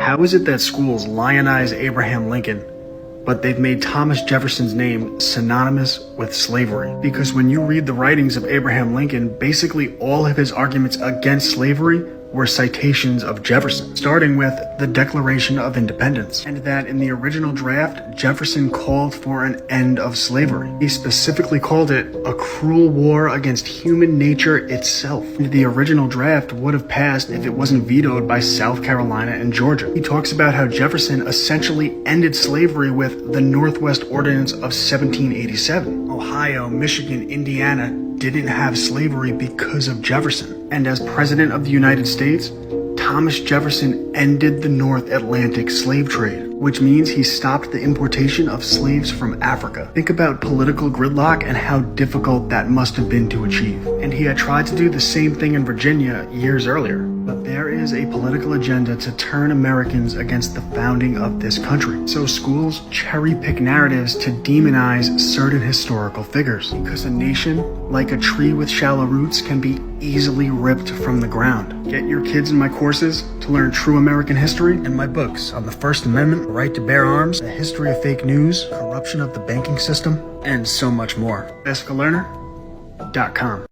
How is it that schools lionize Abraham Lincoln, but they've made Thomas Jefferson's name synonymous with slavery? Because when you read the writings of Abraham Lincoln, basically all of his arguments against slavery were citations of Jefferson, starting with the Declaration of Independence, and that in the original draft, Jefferson called for an end of slavery. He specifically called it a cruel war against human nature itself. And the original draft would have passed if it wasn't vetoed by South Carolina and Georgia. He talks about how Jefferson essentially ended slavery with the Northwest Ordinance of 1787. Ohio, Michigan, Indiana didn't have slavery because of Jefferson. And as President of the United States, Thomas Jefferson ended the North Atlantic slave trade, which means he stopped the importation of slaves from Africa. Think about political gridlock and how difficult that must have been to achieve. And he had tried to do the same thing in Virginia years earlier. But there is a political agenda to turn Americans against the founding of this country. So schools cherry pick narratives to demonize certain historical figures. Because a nation, like a tree with shallow roots, can be easily ripped from the ground. Get your kids in my courses to learn true American history, and my books on the First Amendment, right to bear arms, the history of fake news, corruption of the banking system, and so much more. BescaLearner.com.